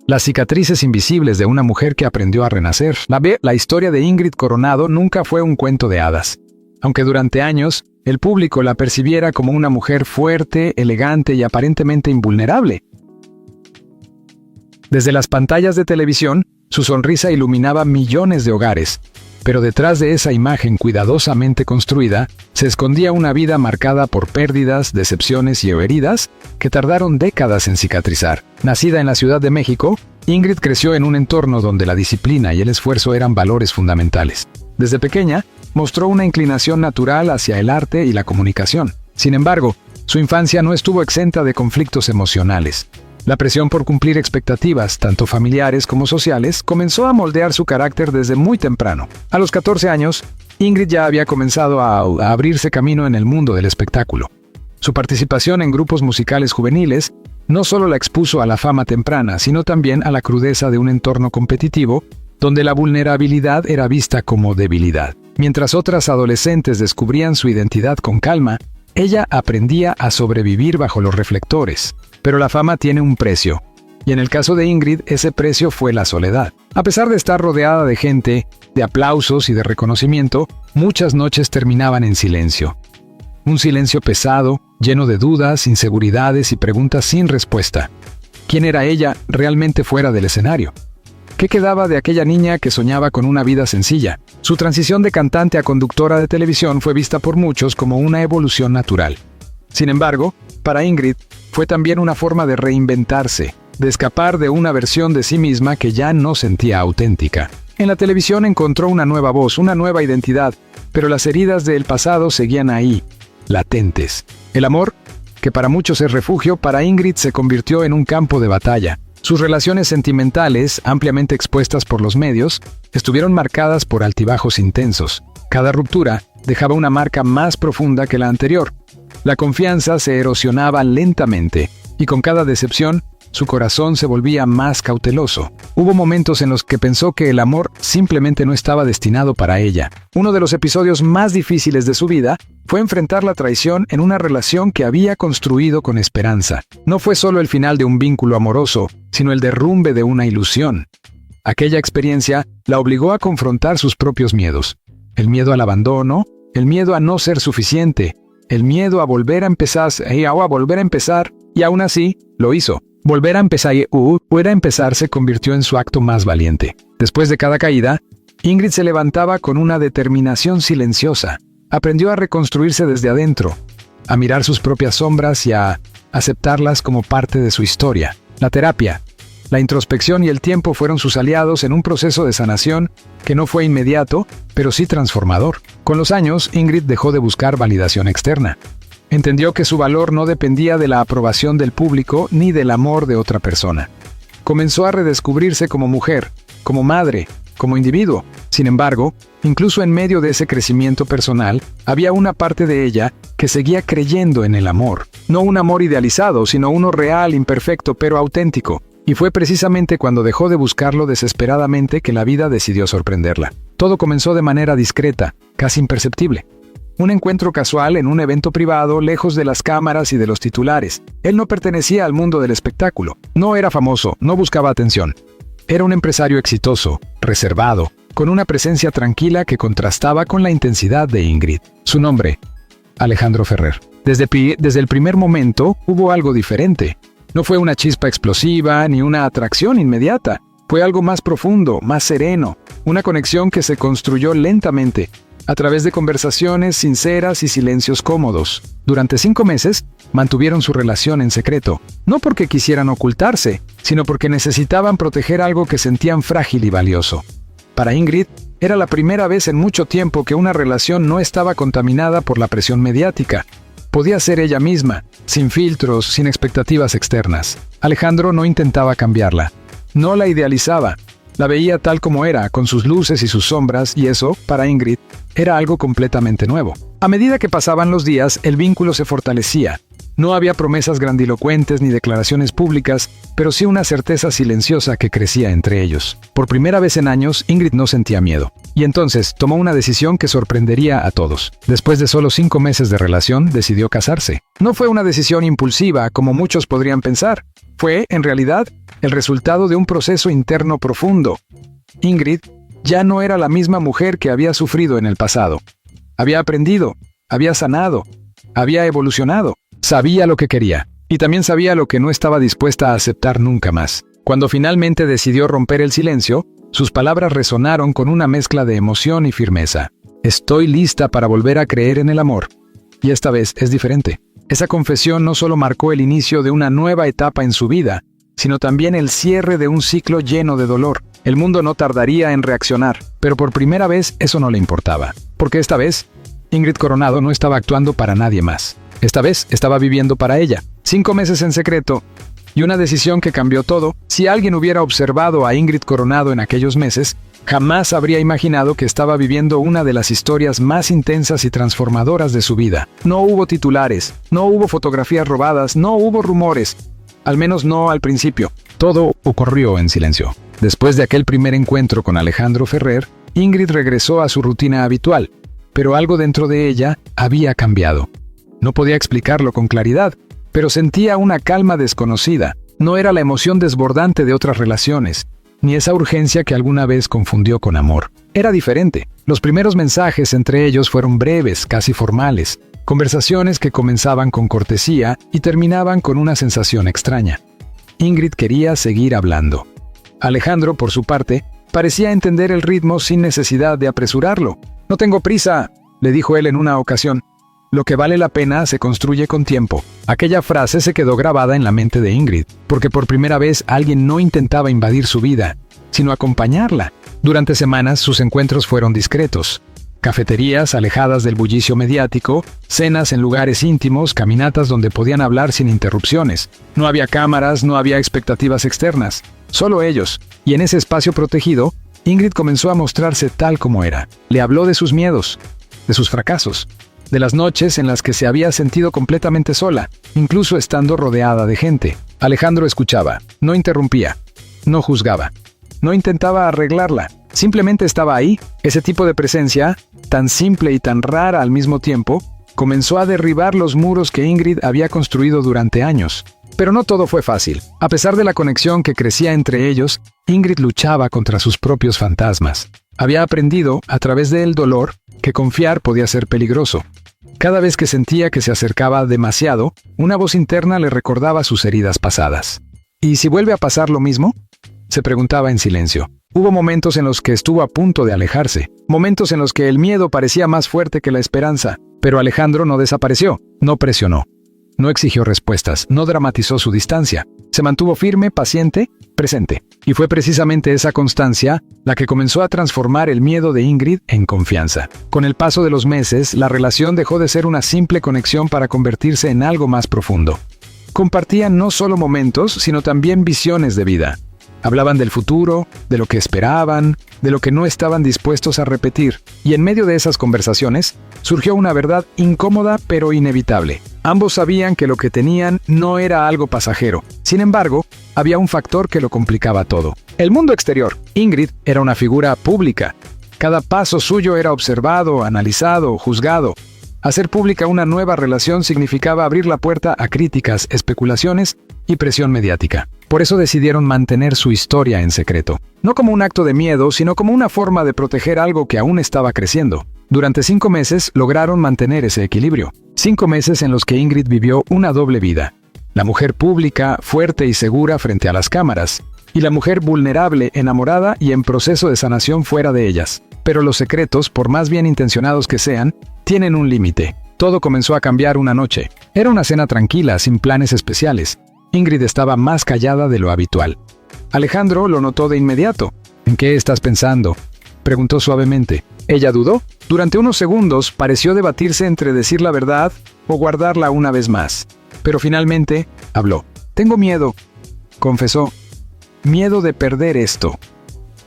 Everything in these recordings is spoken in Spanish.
Las cicatrices invisibles de una mujer que aprendió a renacer. La historia de Ingrid Coronado nunca fue un cuento de hadas. Aunque durante años, el público la percibiera como una mujer fuerte, elegante y aparentemente invulnerable. Desde las pantallas de televisión, su sonrisa iluminaba millones de hogares, pero detrás de esa imagen cuidadosamente construida, se escondía una vida marcada por pérdidas, decepciones y heridas que tardaron décadas en cicatrizar. Nacida en la Ciudad de México, Ingrid creció en un entorno donde la disciplina y el esfuerzo eran valores fundamentales. Desde pequeña, mostró una inclinación natural hacia el arte y la comunicación. Sin embargo, su infancia no estuvo exenta de conflictos emocionales. La presión por cumplir expectativas, tanto familiares como sociales, comenzó a moldear su carácter desde muy temprano. A los 14 años, Ingrid ya había comenzado a abrirse camino en el mundo del espectáculo. Su participación en grupos musicales juveniles no solo la expuso a la fama temprana, sino también a la crudeza de un entorno competitivo, donde la vulnerabilidad era vista como debilidad. Mientras otras adolescentes descubrían su identidad con calma, ella aprendía a sobrevivir bajo los reflectores. Pero la fama tiene un precio, y en el caso de Ingrid, ese precio fue la soledad. A pesar de estar rodeada de gente, de aplausos y de reconocimiento, muchas noches terminaban en silencio. Un silencio pesado, lleno de dudas, inseguridades y preguntas sin respuesta. ¿Quién era ella realmente fuera del escenario? ¿Qué quedaba de aquella niña que soñaba con una vida sencilla? Su transición de cantante a conductora de televisión fue vista por muchos como una evolución natural. Sin embargo, para Ingrid, fue también una forma de reinventarse, de escapar de una versión de sí misma que ya no sentía auténtica. En la televisión encontró una nueva voz, una nueva identidad, pero las heridas del pasado seguían ahí, latentes. El amor, que para muchos es refugio, para Ingrid se convirtió en un campo de batalla. Sus relaciones sentimentales, ampliamente expuestas por los medios, estuvieron marcadas por altibajos intensos. Cada ruptura dejaba una marca más profunda que la anterior. La confianza se erosionaba lentamente, y con cada decepción, su corazón se volvía más cauteloso. Hubo momentos en los que pensó que el amor simplemente no estaba destinado para ella. Uno de los episodios más difíciles de su vida fue enfrentar la traición en una relación que había construido con esperanza. No fue solo el final de un vínculo amoroso, sino el derrumbe de una ilusión. Aquella experiencia la obligó a confrontar sus propios miedos. El miedo al abandono, el miedo a no ser suficiente, el miedo a volver a empezar, y aún así, lo hizo. Volver a empezar se convirtió en su acto más valiente. Después de cada caída, Ingrid se levantaba con una determinación silenciosa. Aprendió a reconstruirse desde adentro, a mirar sus propias sombras y a aceptarlas como parte de su historia. La terapia, la introspección y el tiempo fueron sus aliados en un proceso de sanación que no fue inmediato, pero sí transformador. Con los años, Ingrid dejó de buscar validación externa. Entendió que su valor no dependía de la aprobación del público ni del amor de otra persona. Comenzó a redescubrirse como mujer, como madre, como individuo. Sin embargo, incluso en medio de ese crecimiento personal, había una parte de ella que seguía creyendo en el amor. No un amor idealizado, sino uno real, imperfecto, pero auténtico. Y fue precisamente cuando dejó de buscarlo desesperadamente que la vida decidió sorprenderla. Todo comenzó de manera discreta, casi imperceptible. Un encuentro casual en un evento privado, lejos de las cámaras y de los titulares. Él no pertenecía al mundo del espectáculo. No era famoso, no buscaba atención. Era un empresario exitoso, reservado, con una presencia tranquila que contrastaba con la intensidad de Ingrid. Su nombre, Alejandro Ferrer. Desde el primer momento hubo algo diferente. No fue una chispa explosiva ni una atracción inmediata. Fue algo más profundo, más sereno. Una conexión que se construyó lentamente, a través de conversaciones sinceras y silencios cómodos. Durante 5 meses, mantuvieron su relación en secreto, no porque quisieran ocultarse, sino porque necesitaban proteger algo que sentían frágil y valioso. Para Ingrid, era la primera vez en mucho tiempo que una relación no estaba contaminada por la presión mediática. Podía ser ella misma, sin filtros, sin expectativas externas. Alejandro no intentaba cambiarla, no la idealizaba. La veía tal como era, con sus luces y sus sombras, y eso, para Ingrid, era algo completamente nuevo. A medida que pasaban los días, el vínculo se fortalecía. No había promesas grandilocuentes ni declaraciones públicas, pero sí una certeza silenciosa que crecía entre ellos. Por primera vez en años, Ingrid no sentía miedo. Y entonces tomó una decisión que sorprendería a todos. Después de solo 5 meses de relación, decidió casarse. No fue una decisión impulsiva, como muchos podrían pensar. Fue, en realidad, el resultado de un proceso interno profundo. Ingrid ya no era la misma mujer que había sufrido en el pasado. Había aprendido, había sanado, había evolucionado. Sabía lo que quería, y también sabía lo que no estaba dispuesta a aceptar nunca más. Cuando finalmente decidió romper el silencio, sus palabras resonaron con una mezcla de emoción y firmeza. Estoy lista para volver a creer en el amor. Y esta vez es diferente. Esa confesión no solo marcó el inicio de una nueva etapa en su vida, sino también el cierre de un ciclo lleno de dolor. El mundo no tardaría en reaccionar, pero por primera vez eso no le importaba. Porque esta vez, Ingrid Coronado no estaba actuando para nadie más. Esta vez estaba viviendo para ella. 5 meses en secreto, y una decisión que cambió todo. Si alguien hubiera observado a Ingrid Coronado en aquellos meses, jamás habría imaginado que estaba viviendo una de las historias más intensas y transformadoras de su vida. No hubo titulares, no hubo fotografías robadas, no hubo rumores. Al menos no al principio. Todo ocurrió en silencio. Después de aquel primer encuentro con Alejandro Ferrer, Ingrid regresó a su rutina habitual, pero algo dentro de ella había cambiado. No podía explicarlo con claridad, pero sentía una calma desconocida. No era la emoción desbordante de otras relaciones, ni esa urgencia que alguna vez confundió con amor. Era diferente. Los primeros mensajes entre ellos fueron breves, casi formales, conversaciones que comenzaban con cortesía y terminaban con una sensación extraña. Ingrid quería seguir hablando. Alejandro, por su parte, parecía entender el ritmo sin necesidad de apresurarlo. «No tengo prisa», le dijo él en una ocasión. «Lo que vale la pena se construye con tiempo». Aquella frase se quedó grabada en la mente de Ingrid, porque por primera vez alguien no intentaba invadir su vida, sino acompañarla. Durante semanas sus encuentros fueron discretos. Cafeterías alejadas del bullicio mediático, cenas en lugares íntimos, caminatas donde podían hablar sin interrupciones. No había cámaras, no había expectativas externas, solo ellos. Y en ese espacio protegido, Ingrid comenzó a mostrarse tal como era. Le habló de sus miedos, de sus fracasos, de las noches en las que se había sentido completamente sola, incluso estando rodeada de gente. Alejandro escuchaba, no interrumpía, no juzgaba, no intentaba arreglarla, simplemente estaba ahí. Ese tipo de presencia, tan simple y tan rara al mismo tiempo, comenzó a derribar los muros que Ingrid había construido durante años. Pero no todo fue fácil. A pesar de la conexión que crecía entre ellos, Ingrid luchaba contra sus propios fantasmas. Había aprendido, a través del dolor, que confiar podía ser peligroso. Cada vez que sentía que se acercaba demasiado, una voz interna le recordaba sus heridas pasadas. ¿Y si vuelve a pasar lo mismo?, se preguntaba en silencio. Hubo momentos en los que estuvo a punto de alejarse, momentos en los que el miedo parecía más fuerte que la esperanza, pero Alejandro no desapareció, no presionó, no exigió respuestas, no dramatizó su distancia. Se mantuvo firme, paciente, presente. Y fue precisamente esa constancia la que comenzó a transformar el miedo de Ingrid en confianza. Con el paso de los meses, la relación dejó de ser una simple conexión para convertirse en algo más profundo. Compartían no solo momentos, sino también visiones de vida. Hablaban del futuro, de lo que esperaban, de lo que no estaban dispuestos a repetir. Y en medio de esas conversaciones, surgió una verdad incómoda pero inevitable. Ambos sabían que lo que tenían no era algo pasajero. Sin embargo, había un factor que lo complicaba todo. El mundo exterior. Ingrid era una figura pública. Cada paso suyo era observado, analizado, juzgado. Hacer pública una nueva relación significaba abrir la puerta a críticas, especulaciones y presión mediática. Por eso decidieron mantener su historia en secreto. No como un acto de miedo, sino como una forma de proteger algo que aún estaba creciendo. Durante 5 meses lograron mantener ese equilibrio. 5 meses en los que Ingrid vivió una doble vida. La mujer pública, fuerte y segura frente a las cámaras. Y la mujer vulnerable, enamorada y en proceso de sanación fuera de ellas. Pero los secretos, por más bien intencionados que sean, tienen un límite. Todo comenzó a cambiar una noche. Era una cena tranquila, sin planes especiales. Ingrid estaba más callada de lo habitual. Alejandro lo notó de inmediato. ¿En qué estás pensando?, preguntó suavemente. Ella dudó. Durante unos segundos pareció debatirse entre decir la verdad o guardarla una vez más. Pero finalmente habló. Tengo miedo, confesó. Miedo de perder esto.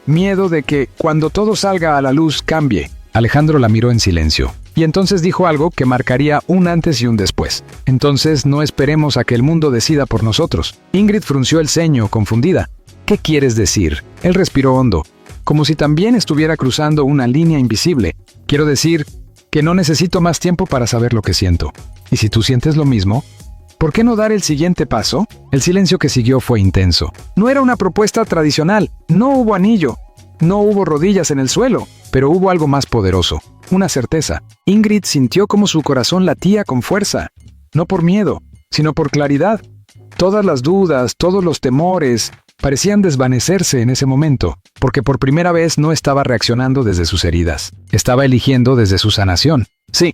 Miedo de que, cuando todo salga a la luz, cambie. Alejandro la miró en silencio. Y entonces dijo algo que marcaría un antes y un después. Entonces no esperemos a que el mundo decida por nosotros. Ingrid frunció el ceño, confundida. ¿Qué quieres decir? Él respiró hondo. como si también estuviera cruzando una línea invisible. Quiero decir que no necesito más tiempo para saber lo que siento. Y si tú sientes lo mismo, ¿por qué no dar el siguiente paso? El silencio que siguió fue intenso. No era una propuesta tradicional, no hubo anillo, no hubo rodillas en el suelo, pero hubo algo más poderoso, una certeza. Ingrid sintió como su corazón latía con fuerza, no por miedo, sino por claridad. Todas las dudas, todos los temores, parecían desvanecerse en ese momento, porque por primera vez no estaba reaccionando desde sus heridas. Estaba eligiendo desde su sanación. Sí,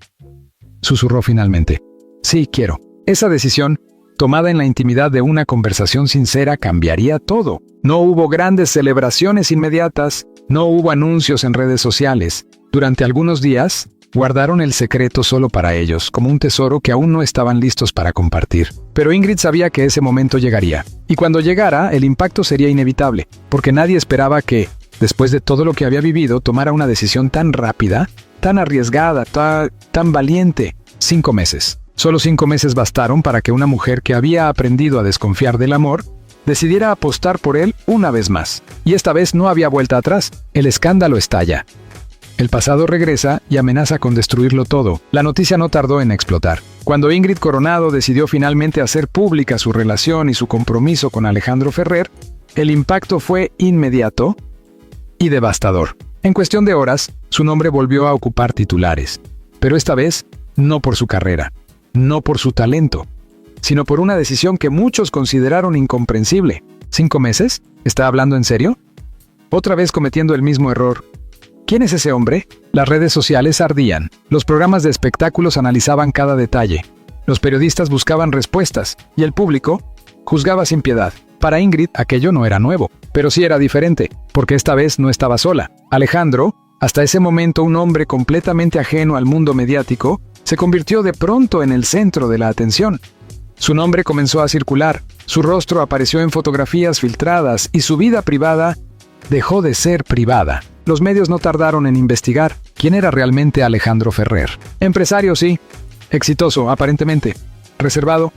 susurró finalmente. Sí, quiero. Esa decisión, tomada en la intimidad de una conversación sincera, cambiaría todo. No hubo grandes celebraciones inmediatas, no hubo anuncios en redes sociales. Durante algunos días, guardaron el secreto solo para ellos, como un tesoro que aún no estaban listos para compartir. Pero Ingrid sabía que ese momento llegaría. Y cuando llegara, el impacto sería inevitable, porque nadie esperaba que, después de todo lo que había vivido, tomara una decisión tan rápida, tan arriesgada, tan valiente. 5 meses. Solo 5 meses bastaron para que una mujer que había aprendido a desconfiar del amor, decidiera apostar por él una vez más. Y esta vez no había vuelta atrás. El escándalo estalla. El pasado regresa y amenaza con destruirlo todo. La noticia no tardó en explotar. Cuando Ingrid Coronado decidió finalmente hacer pública su relación y su compromiso con Alejandro Ferrer, el impacto fue inmediato y devastador. En cuestión de horas, su nombre volvió a ocupar titulares. Pero esta vez, no por su carrera, no por su talento, sino por una decisión que muchos consideraron incomprensible. ¿5 meses? ¿Está hablando en serio? Otra vez cometiendo el mismo error. ¿Quién es ese hombre? Las redes sociales ardían. Los programas de espectáculos analizaban cada detalle. Los periodistas buscaban respuestas, y el público juzgaba sin piedad. Para Ingrid, aquello no era nuevo, pero sí era diferente, porque esta vez no estaba sola. Alejandro, hasta ese momento un hombre completamente ajeno al mundo mediático, se convirtió de pronto en el centro de la atención. Su nombre comenzó a circular, su rostro apareció en fotografías filtradas y su vida privada dejó de ser privada. Los medios no tardaron en investigar quién era realmente Alejandro Ferrer. Empresario, sí. Exitoso, aparentemente. Reservado.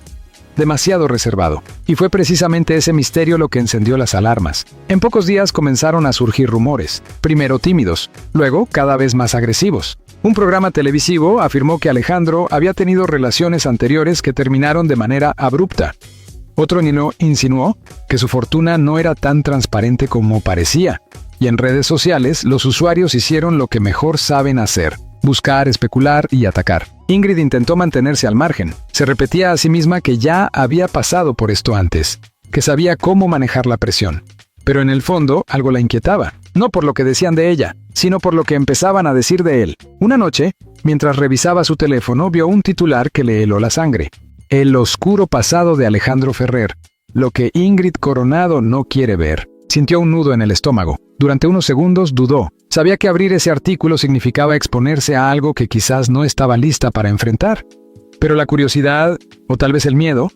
Demasiado reservado. Y fue precisamente ese misterio lo que encendió las alarmas. En pocos días comenzaron a surgir rumores. Primero tímidos, luego cada vez más agresivos. Un programa televisivo afirmó que Alejandro había tenido relaciones anteriores que terminaron de manera abrupta. Otro insinuó que su fortuna no era tan transparente como parecía. Y en redes sociales, los usuarios hicieron lo que mejor saben hacer: buscar, especular y atacar. Ingrid intentó mantenerse al margen. Se repetía a sí misma que ya había pasado por esto antes, que sabía cómo manejar la presión. Pero en el fondo, algo la inquietaba. No por lo que decían de ella, sino por lo que empezaban a decir de él. Una noche, mientras revisaba su teléfono, vio un titular que le heló la sangre. El oscuro pasado de Alejandro Ferrer. Lo que Ingrid Coronado no quiere ver. Sintió un nudo en el estómago. Durante unos segundos dudó. Sabía que abrir ese artículo significaba exponerse a algo que quizás no estaba lista para enfrentar. Pero la curiosidad, o tal vez el miedo,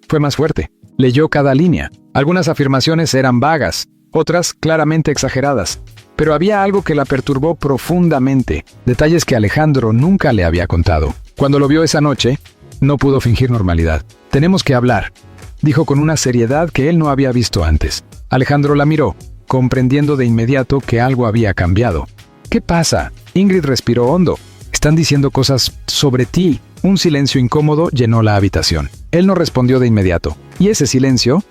fue más fuerte. Leyó cada línea. Algunas afirmaciones eran vagas, otras claramente exageradas. Pero había algo que la perturbó profundamente, detalles que Alejandro nunca le había contado. Cuando lo vio esa noche, no pudo fingir normalidad. «Tenemos que hablar», dijo con una seriedad que él no había visto antes. Alejandro la miró, comprendiendo de inmediato que algo había cambiado. «¿Qué pasa?» Ingrid respiró hondo. «Están diciendo cosas sobre ti». Un silencio incómodo llenó la habitación. Él no respondió de inmediato, y ese silencio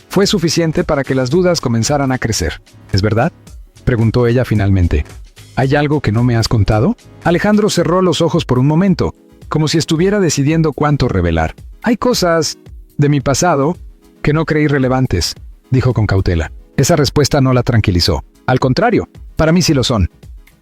fue suficiente para que las dudas comenzaran a crecer. «¿Es verdad?», preguntó ella finalmente. «¿Hay algo que no me has contado?» Alejandro cerró los ojos por un momento, como si estuviera decidiendo cuánto revelar. «Hay cosas de mi pasado que no creí relevantes», dijo con cautela. Esa respuesta no la tranquilizó. «Al contrario, para mí sí lo son»,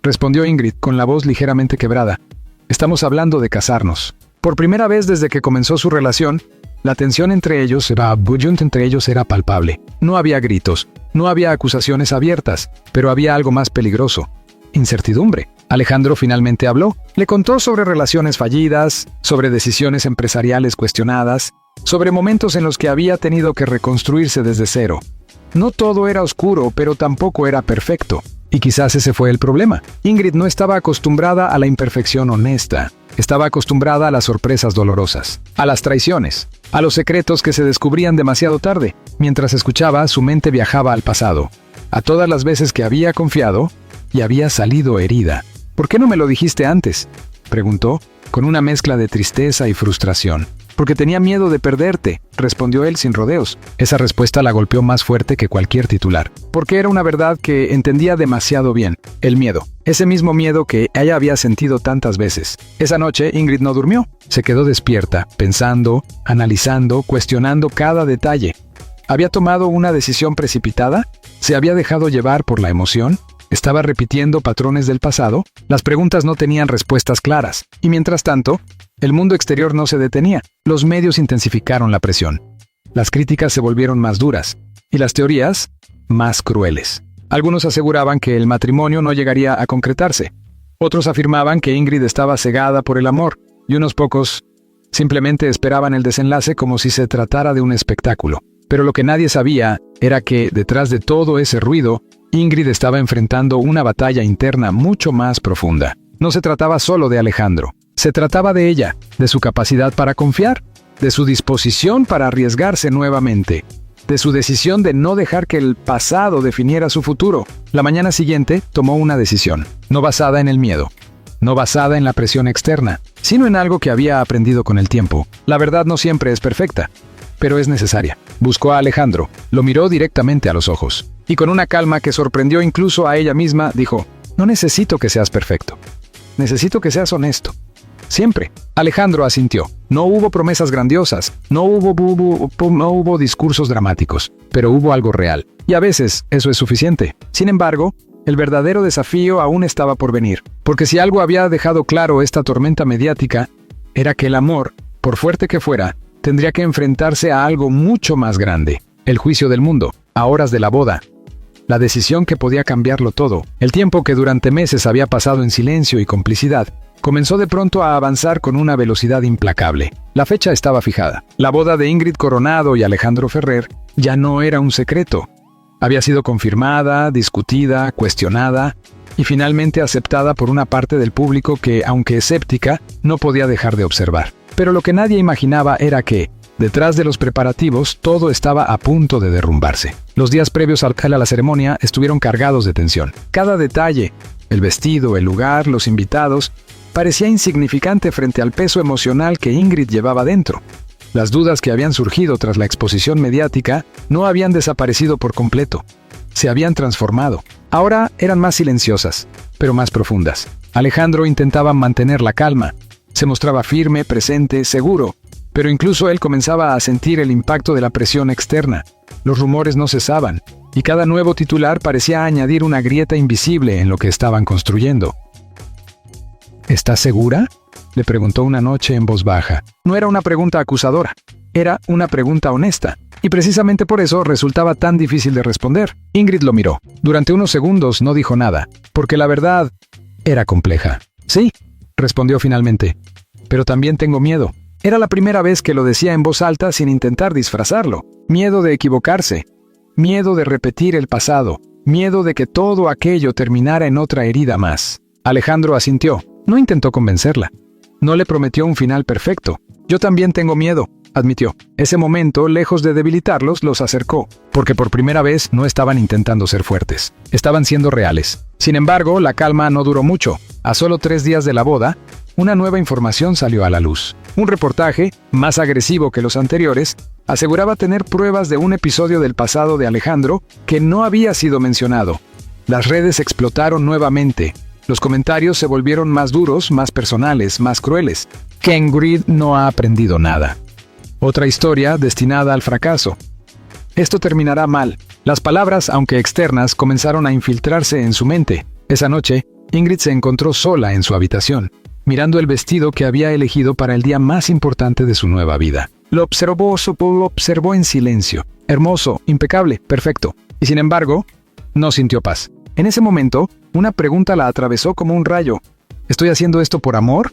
respondió Ingrid con la voz ligeramente quebrada. «Estamos hablando de casarnos». Por primera vez desde que comenzó su relación, la tensión entre ellos era palpable. No había gritos, no había acusaciones abiertas, pero había algo más peligroso: incertidumbre. Alejandro finalmente habló. Le contó sobre relaciones fallidas, sobre decisiones empresariales cuestionadas, sobre momentos en los que había tenido que reconstruirse desde cero. No todo era oscuro, pero tampoco era perfecto. Y quizás ese fue el problema. Ingrid no estaba acostumbrada a la imperfección honesta. Estaba acostumbrada a las sorpresas dolorosas, a las traiciones, a los secretos que se descubrían demasiado tarde. Mientras escuchaba, su mente viajaba al pasado. a todas las veces que había confiado y había salido herida. ¿Por qué no me lo dijiste antes?, preguntó, con una mezcla de tristeza y frustración. Porque tenía miedo de perderte, respondió él sin rodeos. Esa respuesta la golpeó más fuerte que cualquier titular, porque era una verdad que entendía demasiado bien. El miedo. Ese mismo miedo que ella había sentido tantas veces. Esa noche, Ingrid no durmió. Se quedó despierta, pensando, analizando, cuestionando cada detalle. ¿Había tomado una decisión precipitada? ¿Se había dejado llevar por la emoción? ¿Estaba repitiendo patrones del pasado? Las preguntas no tenían respuestas claras. Y mientras tanto, el mundo exterior no se detenía. Los medios intensificaron la presión. Las críticas se volvieron más duras. Y las teorías, más crueles. Algunos aseguraban que el matrimonio no llegaría a concretarse. Otros afirmaban que Ingrid estaba cegada por el amor. Y unos pocos simplemente esperaban el desenlace como si se tratara de un espectáculo. Pero lo que nadie sabía era que, detrás de todo ese ruido, Ingrid estaba enfrentando una batalla interna mucho más profunda. No se trataba solo de Alejandro. Se trataba de ella, de su capacidad para confiar, de su disposición para arriesgarse nuevamente, de su decisión de no dejar que el pasado definiera su futuro. La mañana siguiente tomó una decisión, no basada en el miedo, no basada en la presión externa, sino en algo que había aprendido con el tiempo. La verdad no siempre es perfecta, pero es necesaria. Buscó a Alejandro, lo miró directamente a los ojos, y con una calma que sorprendió incluso a ella misma, dijo: «No necesito que seas perfecto. Necesito que seas honesto. Siempre». Alejandro asintió. No hubo promesas grandiosas, no hubo discursos dramáticos, pero hubo algo real. Y a veces eso es suficiente. Sin embargo, el verdadero desafío aún estaba por venir. Porque si algo había dejado claro esta tormenta mediática, era que el amor, por fuerte que fuera, tendría que enfrentarse a algo mucho más grande. El juicio del mundo, a horas de la boda. La decisión que podía cambiarlo todo. El tiempo que durante meses había pasado en silencio y complicidad, comenzó de pronto a avanzar con una velocidad implacable. La fecha estaba fijada. La boda de Ingrid Coronado y Alejandro Ferrer ya no era un secreto. Había sido confirmada, discutida, cuestionada y finalmente aceptada por una parte del público que, aunque escéptica, no podía dejar de observar. Pero lo que nadie imaginaba era que, detrás de los preparativos, todo estaba a punto de derrumbarse. Los días previos a la ceremonia estuvieron cargados de tensión. Cada detalle, el vestido, el lugar, los invitados, parecía insignificante frente al peso emocional que Ingrid llevaba dentro. Las dudas que habían surgido tras la exposición mediática no habían desaparecido por completo. Se habían transformado. Ahora eran más silenciosas, pero más profundas. Alejandro intentaba mantener la calma. Se mostraba firme, presente, seguro, pero incluso él comenzaba a sentir el impacto de la presión externa. Los rumores no cesaban, y cada nuevo titular parecía añadir una grieta invisible en lo que estaban construyendo. ¿Estás segura?, le preguntó una noche en voz baja. No era una pregunta acusadora, era una pregunta honesta, y precisamente por eso resultaba tan difícil de responder. Ingrid lo miró. Durante unos segundos no dijo nada, porque la verdad era compleja. «Sí», respondió finalmente, «pero también tengo miedo». Era la primera vez que lo decía en voz alta sin intentar disfrazarlo. Miedo de equivocarse, miedo de repetir el pasado, miedo de que todo aquello terminara en otra herida más. Alejandro asintió. No intentó convencerla. No le prometió un final perfecto. «Yo también tengo miedo», admitió. Ese momento, lejos de debilitarlos, los acercó, porque por primera vez no estaban intentando ser fuertes. Estaban siendo reales. Sin embargo, la calma no duró mucho. A solo 3 días de la boda, una nueva información salió a la luz. Un reportaje, más agresivo que los anteriores, aseguraba tener pruebas de un episodio del pasado de Alejandro que no había sido mencionado. Las redes explotaron nuevamente. Los comentarios se volvieron más duros, más personales, más crueles. Que Ingrid no ha aprendido nada. Otra historia destinada al fracaso. Esto terminará mal. Las palabras, aunque externas, comenzaron a infiltrarse en su mente. Esa noche, Ingrid se encontró sola en su habitación, mirando el vestido que había elegido para el día más importante de su nueva vida. Lo observó en silencio. Hermoso, impecable, perfecto. Y sin embargo, no sintió paz. En ese momento, una pregunta la atravesó como un rayo. ¿Estoy haciendo esto por amor?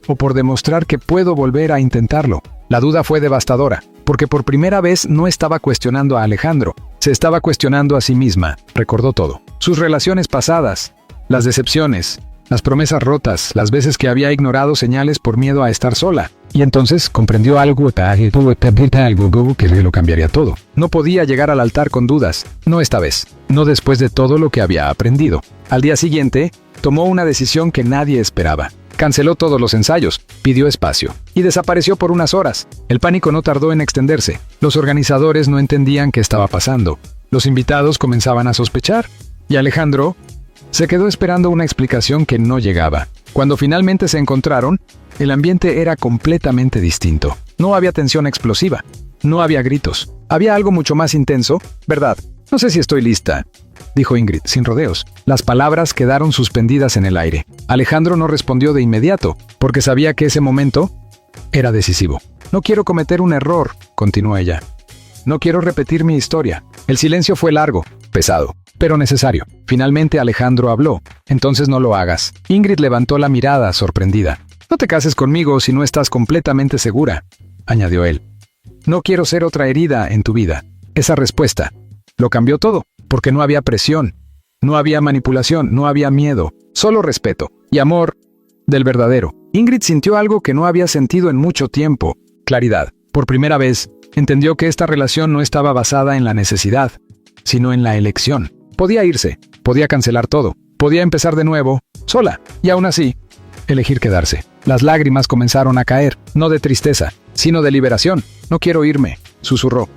¿O por demostrar que puedo volver a intentarlo? La duda fue devastadora, porque por primera vez no estaba cuestionando a Alejandro. Se estaba cuestionando a sí misma. Recordó todo. Sus relaciones pasadas, las decepciones, las promesas rotas, las veces que había ignorado señales por miedo a estar sola. Y entonces comprendió algo que lo cambiaría todo. No podía llegar al altar con dudas, no esta vez, no después de todo lo que había aprendido. Al día siguiente, tomó una decisión que nadie esperaba. Canceló todos los ensayos, pidió espacio y desapareció por unas horas. El pánico no tardó en extenderse. Los organizadores no entendían qué estaba pasando. Los invitados comenzaban a sospechar y Alejandro se quedó esperando una explicación que no llegaba. Cuando finalmente se encontraron, el ambiente era completamente distinto. No había tensión explosiva, no había gritos. Había algo mucho más intenso, ¿verdad? No sé si estoy lista, dijo Ingrid, sin rodeos. Las palabras quedaron suspendidas en el aire. Alejandro no respondió de inmediato, porque sabía que ese momento era decisivo. No quiero cometer un error, continuó ella. No quiero repetir mi historia. El silencio fue largo, pesado, pero necesario. Finalmente Alejandro habló. Entonces no lo hagas. Ingrid levantó la mirada, sorprendida. No te cases conmigo si no estás completamente segura, añadió él. No quiero ser otra herida en tu vida. Esa respuesta lo cambió todo, porque no había presión, no había manipulación, no había miedo, solo respeto y amor del verdadero. Ingrid sintió algo que no había sentido en mucho tiempo: claridad. Por primera vez, entendió que esta relación no estaba basada en la necesidad, sino en la elección. Podía irse, podía cancelar todo, podía empezar de nuevo, sola, y aún así, elegir quedarse. Las lágrimas comenzaron a caer, no de tristeza, sino de liberación. No quiero irme, susurró.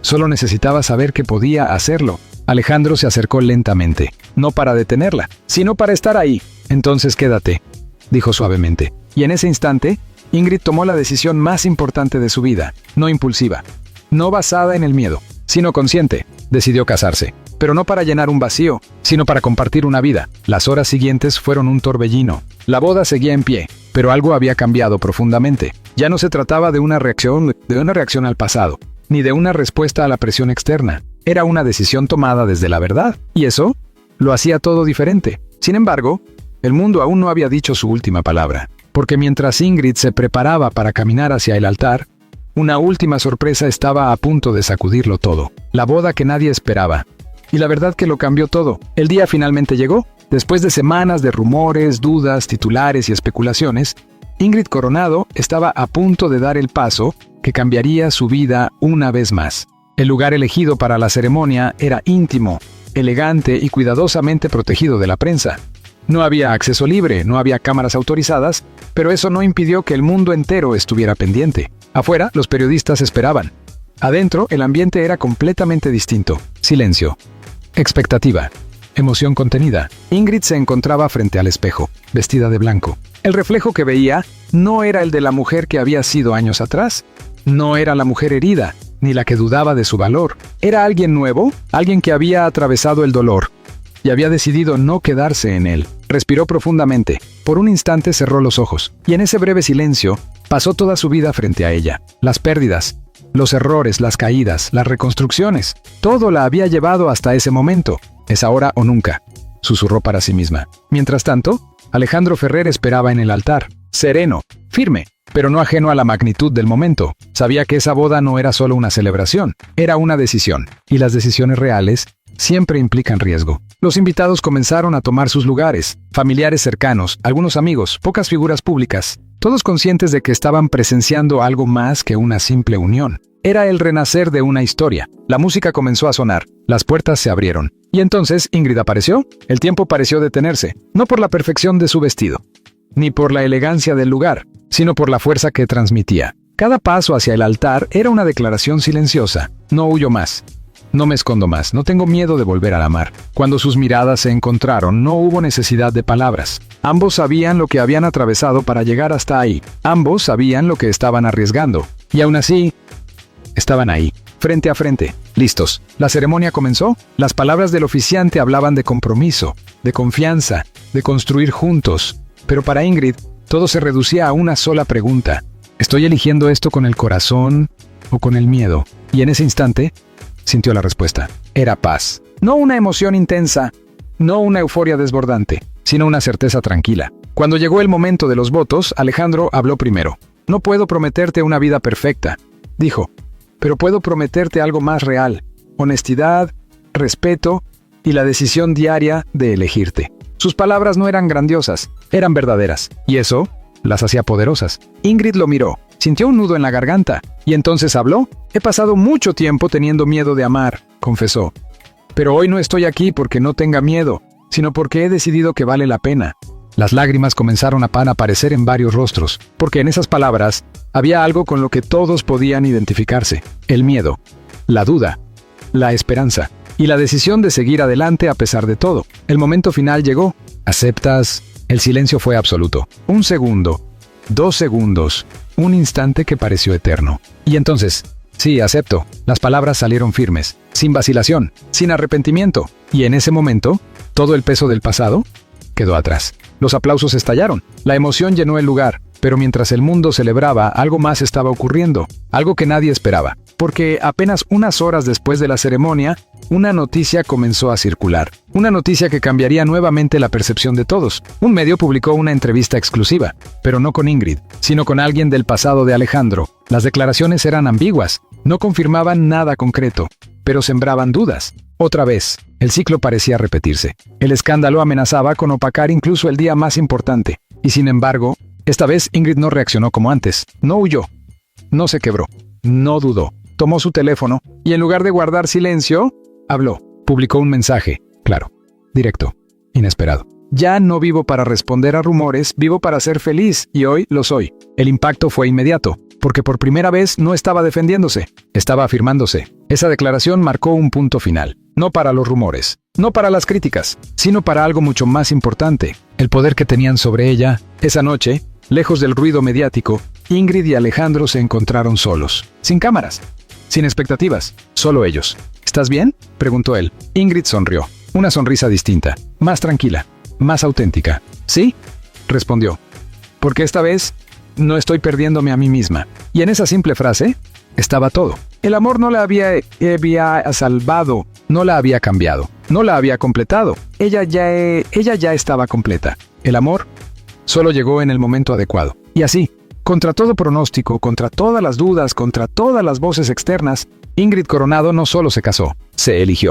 Solo necesitaba saber que podía hacerlo. Alejandro se acercó lentamente, no para detenerla, sino para estar ahí. Entonces quédate, dijo suavemente. Y en ese instante, Ingrid tomó la decisión más importante de su vida, no impulsiva, no basada en el miedo, sino consciente. Decidió casarse, pero no para llenar un vacío, sino para compartir una vida. Las horas siguientes fueron un torbellino. La boda seguía en pie, pero algo había cambiado profundamente. Ya no se trataba de una reacción al pasado, ni de una respuesta a la presión externa. Era una decisión tomada desde la verdad, y eso lo hacía todo diferente. Sin embargo, el mundo aún no había dicho su última palabra, porque mientras Ingrid se preparaba para caminar hacia el altar, una última sorpresa estaba a punto de sacudirlo todo. La boda que nadie esperaba. Y la verdad que lo cambió todo. El día finalmente llegó. Después de semanas de rumores, dudas, titulares y especulaciones, Ingrid Coronado estaba a punto de dar el paso que cambiaría su vida una vez más. El lugar elegido para la ceremonia era íntimo, elegante y cuidadosamente protegido de la prensa. No había acceso libre, no había cámaras autorizadas, pero eso no impidió que el mundo entero estuviera pendiente. Afuera, los periodistas esperaban. Adentro, el ambiente era completamente distinto. Silencio. Expectativa. Emoción contenida. Ingrid se encontraba frente al espejo, vestida de blanco. El reflejo que veía no era el de la mujer que había sido años atrás. No era la mujer herida, ni la que dudaba de su valor. Era alguien nuevo, alguien que había atravesado el dolor y había decidido no quedarse en él. Respiró profundamente. Por un instante cerró los ojos, y en ese breve silencio pasó toda su vida frente a ella. Las pérdidas, los errores, las caídas, las reconstrucciones, todo la había llevado hasta ese momento. Es ahora o nunca, susurró para sí misma. Mientras tanto, Alejandro Ferrer esperaba en el altar, sereno, firme, pero no ajeno a la magnitud del momento. Sabía que esa boda no era solo una celebración, era una decisión, y las decisiones reales siempre implican riesgo. Los invitados comenzaron a tomar sus lugares, familiares cercanos, algunos amigos, pocas figuras públicas, todos conscientes de que estaban presenciando algo más que una simple unión. Era el renacer de una historia. La música comenzó a sonar, las puertas se abrieron. Y entonces Ingrid apareció. El tiempo pareció detenerse, no por la perfección de su vestido, ni por la elegancia del lugar, sino por la fuerza que transmitía. Cada paso hacia el altar era una declaración silenciosa. No huyo más. No me escondo más, no tengo miedo de volver a amar. Cuando sus miradas se encontraron, no hubo necesidad de palabras. Ambos sabían lo que habían atravesado para llegar hasta ahí. Ambos sabían lo que estaban arriesgando. Y aún así, estaban ahí, frente a frente, listos. La ceremonia comenzó. Las palabras del oficiante hablaban de compromiso, de confianza, de construir juntos. Pero para Ingrid, todo se reducía a una sola pregunta. ¿Estoy eligiendo esto con el corazón o con el miedo? Y en ese instante, sintió la respuesta. Era paz. No una emoción intensa, no una euforia desbordante, sino una certeza tranquila. Cuando llegó el momento de los votos, Alejandro habló primero. No puedo prometerte una vida perfecta, dijo, pero puedo prometerte algo más real: honestidad, respeto y la decisión diaria de elegirte. Sus palabras no eran grandiosas, eran verdaderas, y eso las hacía poderosas. Ingrid lo miró, sintió un nudo en la garganta, y entonces habló. He pasado mucho tiempo teniendo miedo de amar, confesó. Pero hoy no estoy aquí porque no tenga miedo, sino porque he decidido que vale la pena. Las lágrimas comenzaron a aparecer en varios rostros, porque en esas palabras había algo con lo que todos podían identificarse: el miedo, la duda, la esperanza y la decisión de seguir adelante a pesar de todo. El momento final llegó. ¿Aceptas? El silencio fue absoluto. 1 segundo, 2 segundos, un instante que pareció eterno. Y entonces, sí, acepto. Las palabras salieron firmes, sin vacilación, sin arrepentimiento. Y en ese momento, todo el peso del pasado quedó atrás. Los aplausos estallaron, la emoción llenó el lugar, pero mientras el mundo celebraba, algo más estaba ocurriendo, algo que nadie esperaba, porque apenas unas horas después de la ceremonia, una noticia comenzó a circular, una noticia que cambiaría nuevamente la percepción de todos. Un medio publicó una entrevista exclusiva, pero no con Ingrid, sino con alguien del pasado de Alejandro. Las declaraciones eran ambiguas, no confirmaban nada concreto, pero sembraban dudas. Otra vez, el ciclo parecía repetirse. El escándalo amenazaba con opacar incluso el día más importante. Y sin embargo, esta vez Ingrid no reaccionó como antes. No huyó. No se quebró. No dudó. Tomó su teléfono y en lugar de guardar silencio, habló. Publicó un mensaje. Claro. Directo. Inesperado. Ya no vivo para responder a rumores, vivo para ser feliz, y hoy lo soy. El impacto fue inmediato, porque por primera vez no estaba defendiéndose, estaba afirmándose. Esa declaración marcó un punto final. No para los rumores, no para las críticas, sino para algo mucho más importante: el poder que tenían sobre ella. Esa noche, lejos del ruido mediático, Ingrid y Alejandro se encontraron solos, sin cámaras, sin expectativas, solo ellos. ¿Estás bien?, preguntó él. Ingrid sonrió, una sonrisa distinta, más tranquila, más auténtica. Sí, respondió, porque esta vez no estoy perdiéndome a mí misma. Y en esa simple frase estaba todo. El amor no la había salvado, no la había cambiado, no la había completado. Ella ya estaba completa. El amor solo llegó en el momento adecuado. Y así, contra todo pronóstico, contra todas las dudas, contra todas las voces externas, Ingrid Coronado no solo se casó, se eligió.